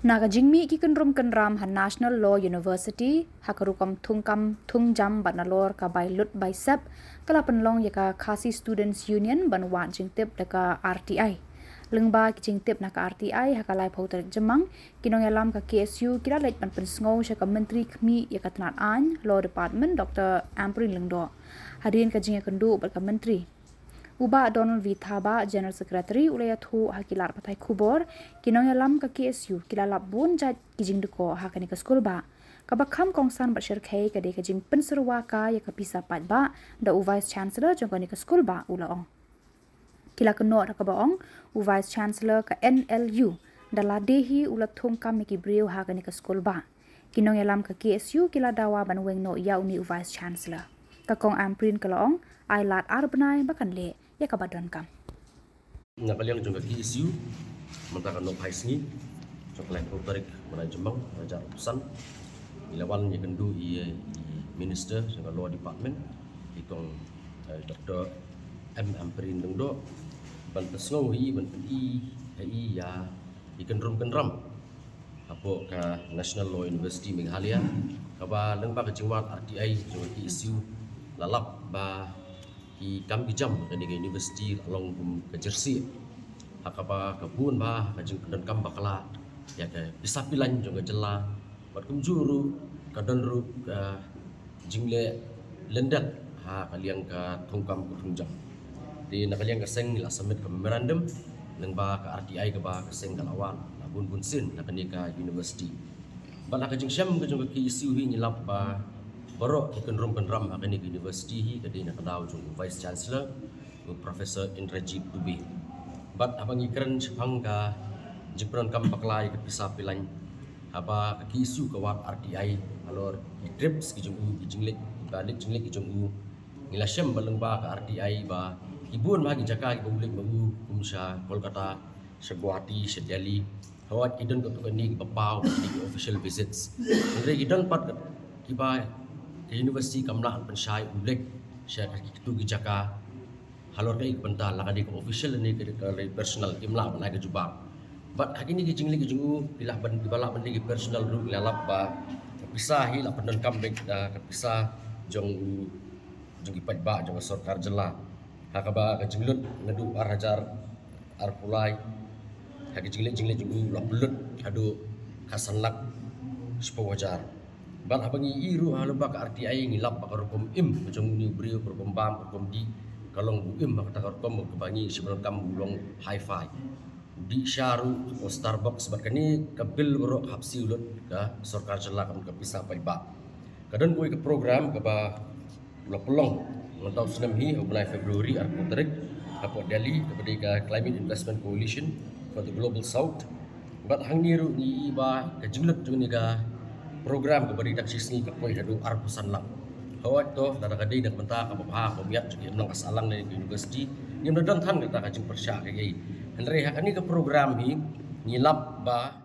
Naga jingmi ki kenrum kenram han National Law University hakarukam tungjam banalor ka by lut by sep kala penlong yaka Khasi Students Union banwan jingtip daka RTI. Lengba ki jingtip naka RTI hakalai pautar jemang kinong yalam ka KSU kira leit pan pensngau syaka menteri kmi yaka tenat an Law Department Dr. Amprin Lengdo. Hadirin ka jingya kendu berka menteri. Uba Donald V. Thaba, General Secretary ulaya thu hakilar patai kubor, kinong yalam ka KSU kilalap bun jat kijing deko hakani ka skul ba. Kabakam kongsan bersyir kay kade kajing penserwa ka ya kapisa pat ba, da u Vice Chancellor jongkani ka skul ba ulaong. Kila keno da kabaong, u Vice Chancellor ka NLU, dala dehi ulat thong kam miki brio hakani ka skul ba. Kinong yalam ka KSU kila dawa banweng no ya uni u Vice Chancellor. Kakong Amprin kalaong, ay lat arbanay bakan le, ya kabadon kam. Nakaliang juga KSU mentakan no paisngi coklat otorik mana Jemang raja utusan ilawan yang kendu i minister dengan law department ikong Dr. Amprin Lengdo ban pesngau hi ban i ya ikan kenram apa ka National Law University Meghalaya kaba lengba ke jingwat RTI juga KSU lalap ba ki kam ki jam ke university along ke Jersey hakaba kabun ba ka jing dan kam bakala ya ke bisa pilan juga jela bat kum juru kadan ru jingle lendat ha kaliang ka thongkam ku thungjam di nakaliang ka seng la submit ke memorandum nang ba ka RTI ka ba ka seng kalawan labun bun sin nakani ka university bala ka jing syam ka juga ki isu hi nyilap ba baru kenrum akan di university hi kadi nak daw jung vice chancellor Professor Indrajit Dubey. Bat abang ikran sepang ka jipron kam paklai ke pisa pilan aba ka isu ka wat RTI alor trips ki jung jinglik balik jinglik ki jung ngilasyam baleng ba ka RTI ba ibun ma ki jaka ki bulik bu kumsha Kolkata Guwahati Delhi hawat idon ko ni bapau di official visits. Andre idon pat ki ba university kamla pensyai ulek syai kitu gijaka halor kai benta lakadi ko official ni ke personal kimla bana ke jubak but hakini gijingli gijungu pilah ban dibala ban di personal ru lalap ba pisah hi la pendon comeback ka pisah jong ipat ba jong sarkar jela hakaba ka jinglut ngadu arajar arpulai haki jingli jungu la belut hadu hasanlak sepawajar ban abangi iru halubak RTI ngilap bakar hukum im jong ni brio hukum bam hukum di kalong bu im bakar hukum kebangi sebelum kam bulong hi-fi di syaru o Starbucks bat kani kabil bro hapsi ulut ka sarkar jela kam ka bisa pai ba kadan boy ke program ka ba pelong ngentau senam hi bulan Februari arko tarik apo Delhi kepada ka Climate Investment Coalition for the Global South bat hangiru ni ba ka jinglut jong ni ka program kepada dak sisni ka koi hadu arpusan lang hawat to dada kadai dak menta ka bapha ko biat jeki nang asalang ni university ni mdadan than ka jing persya ka gai henre hakani ka program hi ngilap ba